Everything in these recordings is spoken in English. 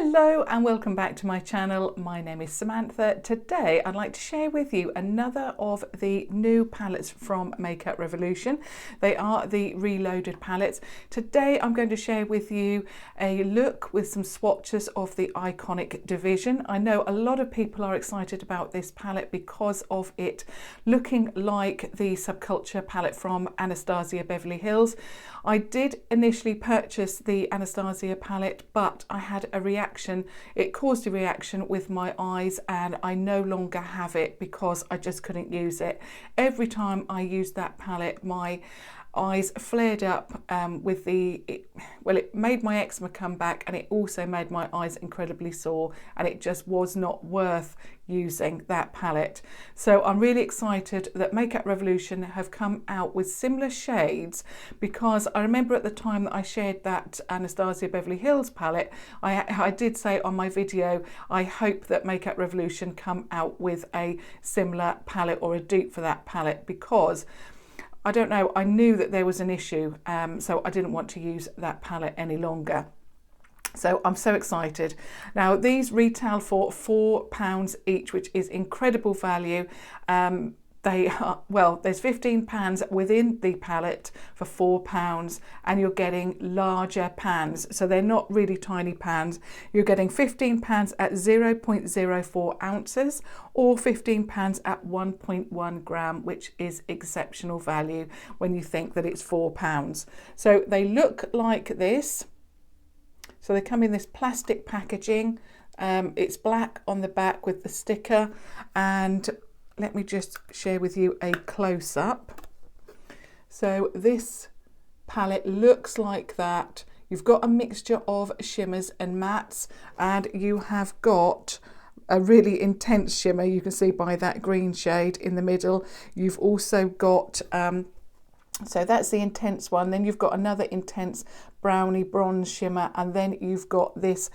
Hello and welcome back to my channel. My name is Samantha. Today I'd like to share with you another of the new palettes from Makeup Revolution. They are the Reloaded palettes. Today I'm going to share with you a look with some swatches of the Iconic division. I know a lot of people are excited about this palette because of it looking like the Subculture palette from Anastasia Beverly Hills. I did initially purchase the Anastasia palette, but I had a reaction. It caused a reaction with my eyes and I no longer have it because I just couldn't use it. Every time I used that palette, my eyes flared up with it made my eczema come back, and it also made my eyes incredibly sore, and it just was not worth using that palette. So I'm really excited that Makeup Revolution have come out with similar shades, because I remember at the time that I shared that Anastasia Beverly Hills palette, I did say on my video, I hope that Makeup Revolution come out with a similar palette or a dupe for that palette, because I don't know, I knew that there was an issue, so I didn't want to use that palette any longer. So I'm so excited. Now these retail for £4 each, which is incredible value. They are, well, there's 15 pans within the palette for £4, and you're getting larger pans, so they're not really tiny pans. You're getting 15 pans at 0.04 ounces or 15 pans at 1.1 gram, which is exceptional value when you think that it's £4. So they look like this. So they come in this plastic packaging. It's black on the back with the sticker, and let me just share with you a close-up. So this palette looks like that. You've got a mixture of shimmers and mattes, and you have got a really intense shimmer. You can see by that green shade in the middle. You've also got so that's the intense one. Then you've got another intense brownie bronze shimmer, and then you've got this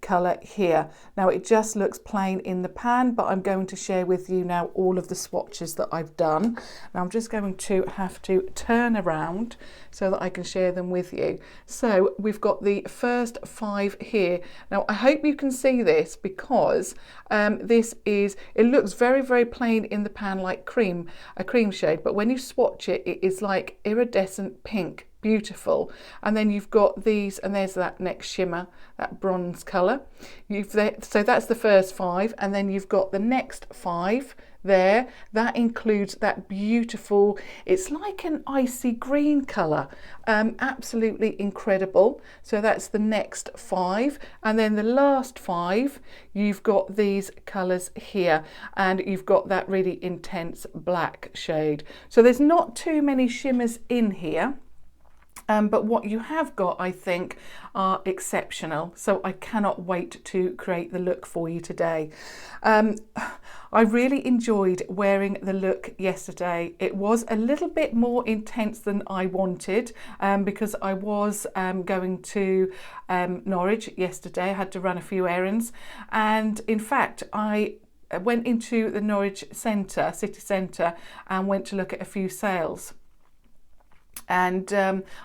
colour here. Now it just looks plain in the pan, but I'm going to share with you now all of the swatches that I've done. Now I'm just going to have to turn around so that I can share them with you. So we've got the first 5 here. Now I hope you can see this, because it looks very, very plain in the pan, like a cream shade, but when you swatch it, it is like iridescent pink. Beautiful. And then you've got these, and there's that next shimmer, that bronze colour. So that's the first 5, and then you've got the next 5 there. That includes that beautiful, it's like an icy green colour, absolutely incredible. So that's the next 5, and then the last 5, you've got these colours here, and you've got that really intense black shade. So there's not too many shimmers in here. But what you have got, I think, are exceptional. So I cannot wait to create the look for you today. I really enjoyed wearing the look yesterday. It was a little bit more intense than I wanted, because I was going to Norwich yesterday. I had to run a few errands, and in fact I went into the Norwich city centre and went to look at a few sales. And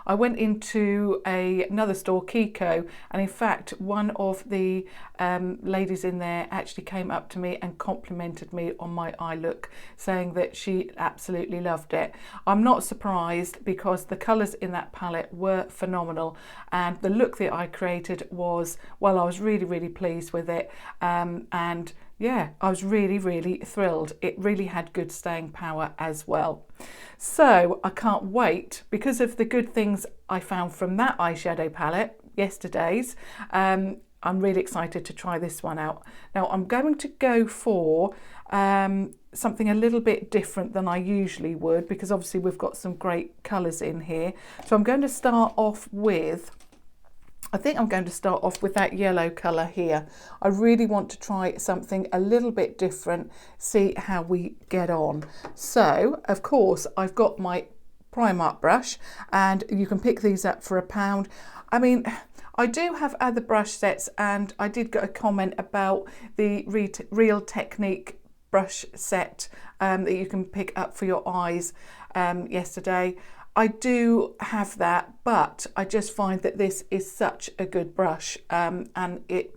I went into another store, Kiko, and in fact one of the ladies in there actually came up to me and complimented me on my eye look, saying that she absolutely loved it. I'm not surprised, because the colours in that palette were phenomenal, and the look that I created was, well, I was really, really pleased with it, and yeah, I was really, really thrilled. It really had good staying power as well. So I can't wait, because of the good things I found from that eyeshadow palette, yesterday's. I'm really excited to try this one out. Now I'm going to go for something a little bit different than I usually would, because obviously we've got some great colours in here. So I'm going to start off with, I think I'm going to start off with that yellow colour here. I really want to try something a little bit different, see how we get on. So, of course, I've got my Primark brush, and you can pick these up for £1. I mean, I do have other brush sets, and I did get a comment about the Real Technique brush set that you can pick up for your eyes yesterday. I do have that, but I just find that this is such a good brush, and it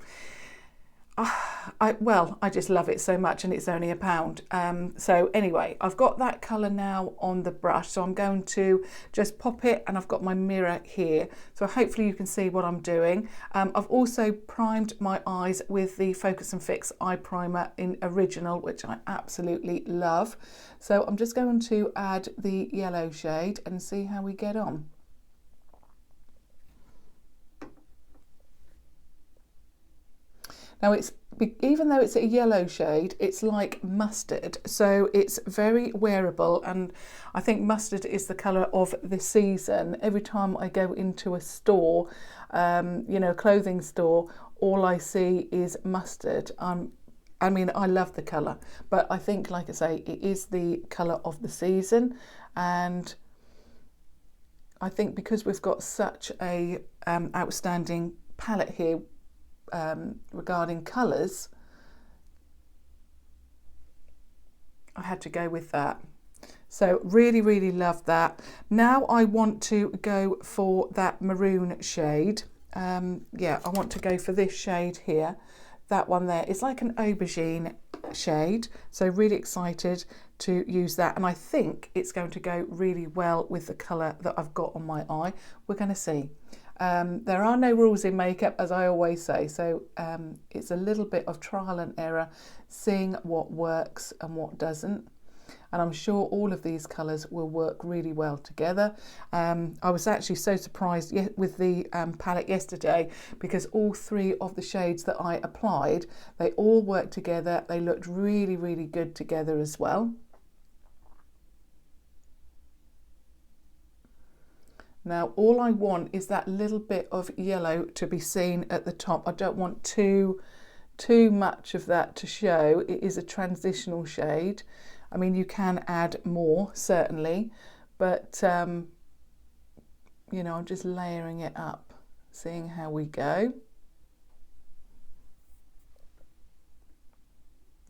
I just love it so much, and it's only £1. So anyway, I've got that colour now on the brush, so I'm going to just pop it, and I've got my mirror here, so hopefully you can see what I'm doing. I've also primed my eyes with the Focus and Fix eye primer in Original, which I absolutely love. So I'm just going to add the yellow shade and see how we get on. Now even though it's a yellow shade, it's like mustard, so it's very wearable, and I think mustard is the colour of the season. Every time I go into a store, you know, a clothing store, all I see is mustard. I mean, I love the colour, but I think, like I say, it is the colour of the season, and I think because we've got such a outstanding palette here, regarding colours, I had to go with that. So really love that. Now I want to go for that maroon shade. Yeah, I want to go for this shade here. That one there. It's like an aubergine shade, so really excited to use that, and I think it's going to go really well with the colour that I've got on my eye. We're going to see. There are no rules in makeup, as I always say, so it's a little bit of trial and error, seeing what works and what doesn't, and I'm sure all of these colours will work really well together. I was actually so surprised with the palette yesterday, because all three of the shades that I applied, they all worked together. They looked really good together as well. Now all I want is that little bit of yellow to be seen at the top. I don't want too much of that to show. It is a transitional shade. I mean, you can add more, certainly, but you know, I'm just layering it up, seeing how we go.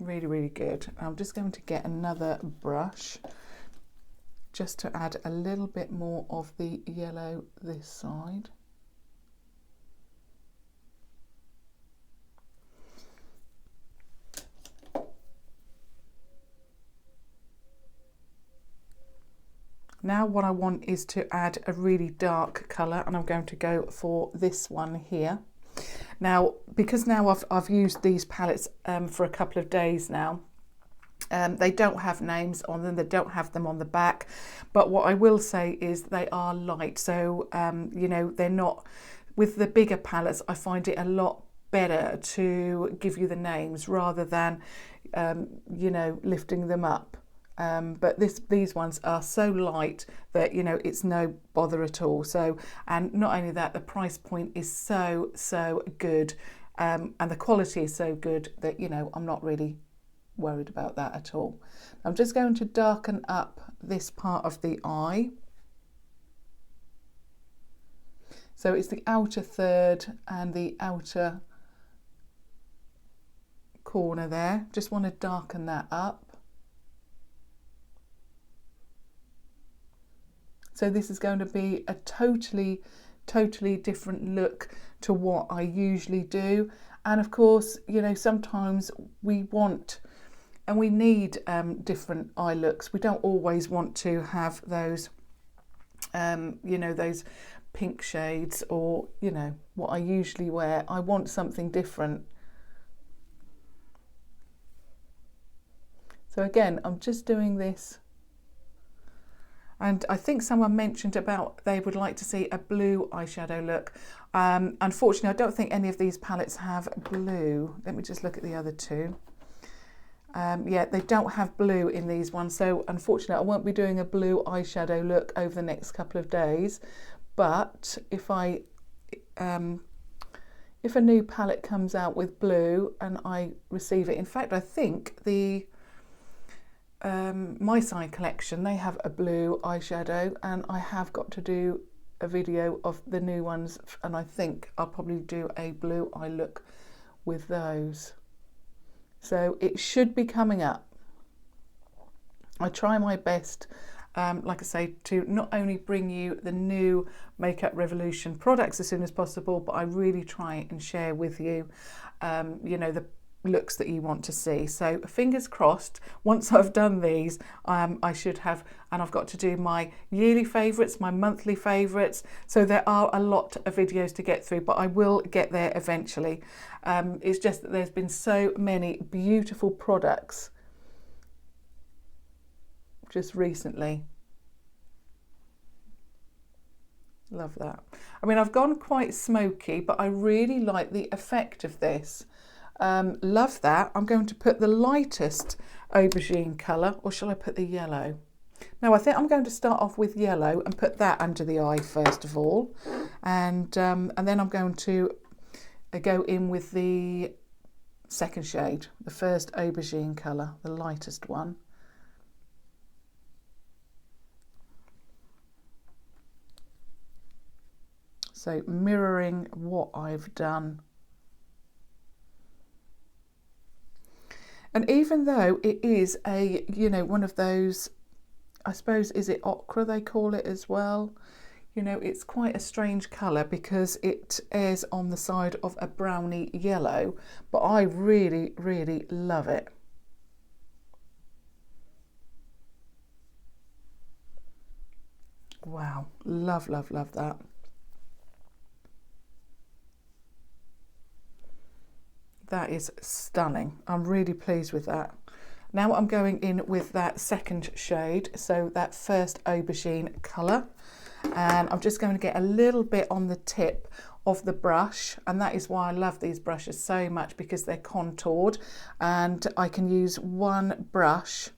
Really good. I'm just going to get another brush just to add a little bit more of the yellow this side. Now what I want is to add a really dark colour, and I'm going to go for this one here. Now, because now I've used these palettes for a couple of days now, they don't have names on them, they don't have them on the back, but what I will say is they are light, so you know, they're not, with the bigger palettes I find it a lot better to give you the names rather than you know, lifting them up, but these ones are so light that, you know, it's no bother at all. So, and not only that, the price point is so good, and the quality is so good that, you know, I'm not really worried about that at all. I'm just going to darken up this part of the eye. So it's the outer third and the outer corner there. Just want to darken that up. So this is going to be a totally different look to what I usually do. And of course, you know, sometimes we want and we need different eye looks. We don't always want to have those, you know, those pink shades, or, you know, what I usually wear. I want something different. So again, I'm just doing this. And I think someone mentioned about they would like to see a blue eyeshadow look. Unfortunately, I don't think any of these palettes have blue. Let me just look at the other two. Yeah, they don't have blue in these ones, so unfortunately I won't be doing a blue eyeshadow look over the next couple of days. But if a new palette comes out with blue and I receive it, in fact I think the My Side collection, they have a blue eyeshadow, and I have got to do a video of the new ones, and I think I'll probably do a blue eye look with those. So it should be coming up. I try my best like I say, to not only bring you the new Makeup Revolution products as soon as possible, but I really try and share with you, you know, the looks that you want to see. So fingers crossed, once I've done these, I should have, and I've got to do my yearly favourites, my monthly favourites. So there are a lot of videos to get through, but I will get there eventually. It's just that there's been so many beautiful products just recently. Love that. I mean, I've gone quite smoky, but I really like the effect of this. Love that. I'm going to put the lightest aubergine colour, or shall I put the yellow? No, I think I'm going to start off with yellow and put that under the eye first of all, and then I'm going to go in with the second shade, the first aubergine colour, the lightest one. So mirroring what I've done. And even though it is a, you know, one of those, I suppose, is it ochre they call it as well? You know, it's quite a strange colour because it is on the side of a browny yellow, but I really, really love it. Wow, love, love, love that. That is stunning. I'm really pleased with that. Now I'm going in with that second shade, so that first aubergine colour, and I'm just going to get a little bit on the tip of the brush, and that is why I love these brushes so much, because they're contoured and I can use one brush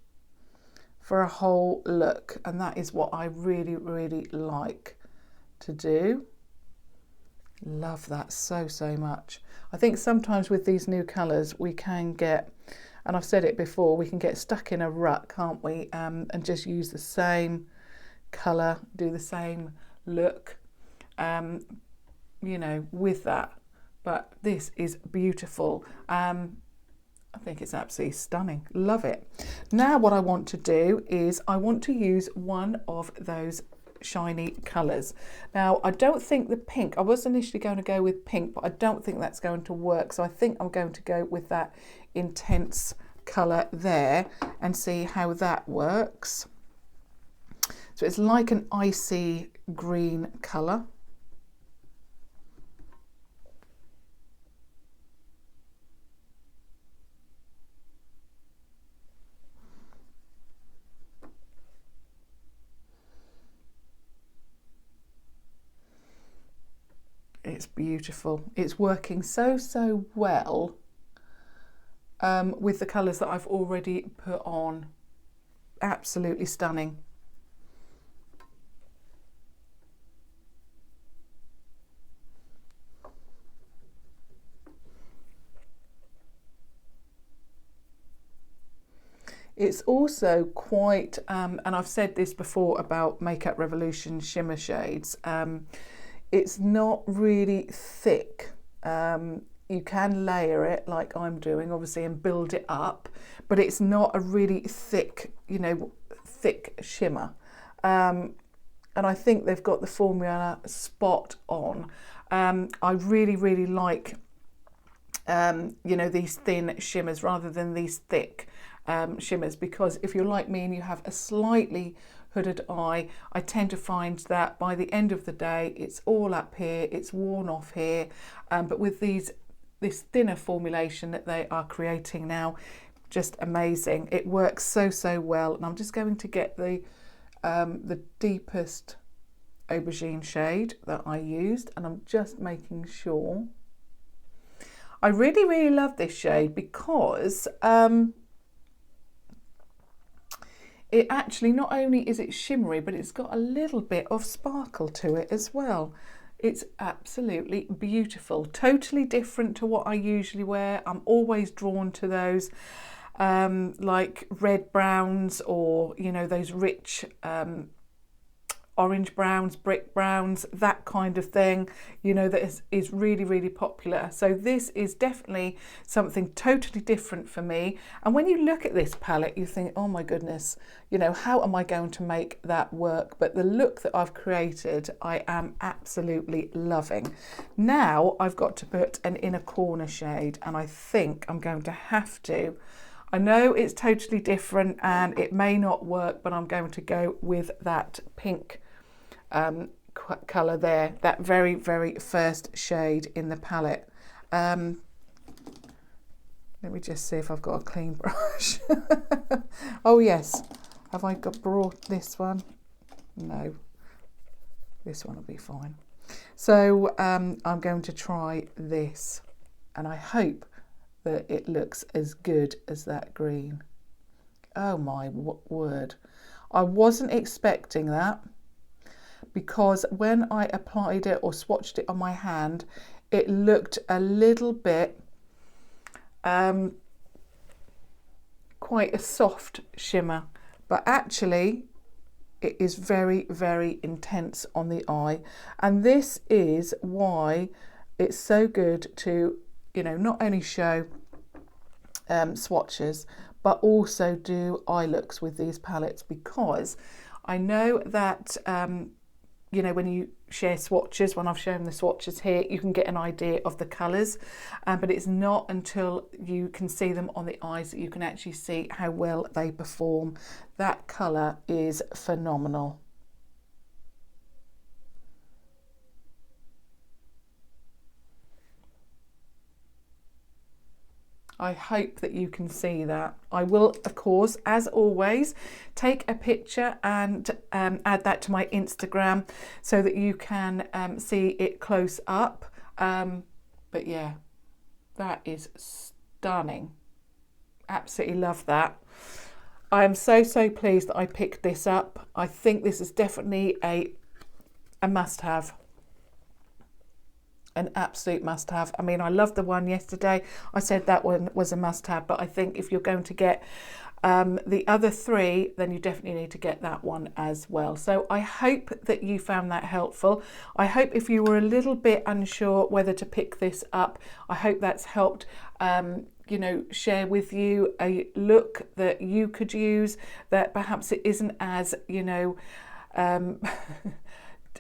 for a whole look, and that is what I really, really like to do. Love that so, so much. I think sometimes with these new colours we can get, and I've said it before, we can get stuck in a rut, can't we? And just use the same colour, do the same look, you know, with that. But this is beautiful. I think it's absolutely stunning. Love it. Now what I want to do is I want to use one of those shiny colours. Now I don't think the pink, I was initially going to go with pink, but I don't think that's going to work, so I think I'm going to go with that intense colour there and see how that works. So it's like an icy green colour. It's beautiful. It's working so, so well with the colours that I've already put on. Absolutely stunning. It's also quite, and I've said this before about Makeup Revolution shimmer shades, it's not really thick. You can layer it like I'm doing, obviously, and build it up, but it's not a really thick, you know, thick shimmer. And I think they've got the formula spot on. I really, really like, you know, these thin shimmers rather than these thick shimmers, because if you're like me and you have a slightly hooded eye, I tend to find that by the end of the day it's all up here, it's worn off here, but with this thinner formulation that they are creating now, just amazing. It works so, so well. And I'm just going to get the deepest aubergine shade that I used, and I'm just making sure. I really, really love this shade because it actually, not only is it shimmery, but it's got a little bit of sparkle to it as well. It's absolutely beautiful. Totally different to what I usually wear. I'm always drawn to those like red browns, or, you know, those rich orange browns, brick browns, that kind of thing, you know, that is really, really popular. So this is definitely something totally different for me. And when you look at this palette, you think, oh my goodness, you know, how am I going to make that work? But the look that I've created, I am absolutely loving. Now I've got to put an inner corner shade, and I think I'm going to have to. I know it's totally different and it may not work, but I'm going to go with that pink colour there, that very, very first shade in the palette. Let me just see if I've got a clean brush. Oh yes, have I brought this one? No, this one will be fine. So I'm going to try this, and I hope that it looks as good as that green. Oh my word. I wasn't expecting that, because when I applied it or swatched it on my hand, it looked a little bit quite a soft shimmer, but actually it is very, very intense on the eye. And this is why it's so good to, you know, not only show swatches, but also do eye looks with these palettes, because I know that you know, when you share swatches, when I've shown the swatches here, you can get an idea of the colours, but it's not until you can see them on the eyes that you can actually see how well they perform. That colour is phenomenal. I hope that you can see that. I will, of course, as always, take a picture and add that to my Instagram so that you can see it close up. But yeah, that is stunning. Absolutely love that. I am so, so pleased that I picked this up. I think this is definitely a must-have. An absolute must-have. I mean, I loved the one yesterday. I said that one was a must-have, but I think if you're going to get the other three, then you definitely need to get that one as well. So I hope that you found that helpful. I hope if you were a little bit unsure whether to pick this up, I hope that's helped you know, share with you a look that you could use, that perhaps it isn't as, you know,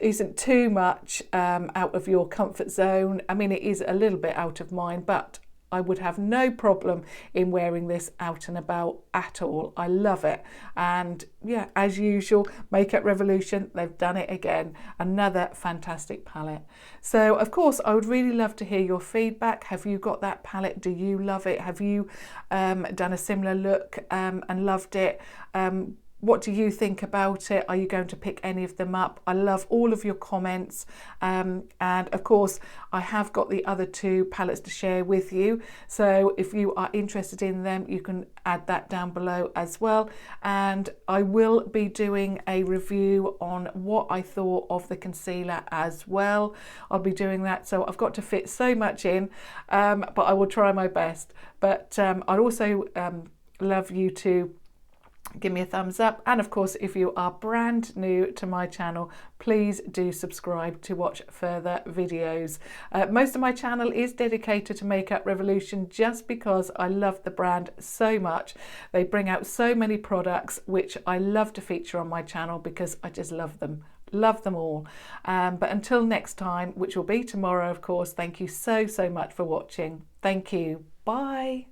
isn't too much out of your comfort zone. I mean, it is a little bit out of mine, but I would have no problem in wearing this out and about at all. I love it. And yeah, as usual, Makeup Revolution, they've done it again. Another fantastic palette. So of course, I would really love to hear your feedback. Have you got that palette? Do you love it? Have you done a similar look and loved it? What do you think about it? Are you going to pick any of them up? I love all of your comments. And of course, I have got the other two palettes to share with you. So if you are interested in them, you can add that down below as well. And I will be doing a review on what I thought of the concealer as well. I'll be doing that. So I've got to fit so much in, but I will try my best. But I'd also love you to give me a thumbs up, and of course, if you are brand new to my channel, please do subscribe to watch further videos. Most of my channel is dedicated to Makeup Revolution just because I love the brand so much. They bring out so many products which I love to feature on my channel because I just love them all. But until next time, which will be tomorrow, of course, thank you so much for watching. Thank you. Bye.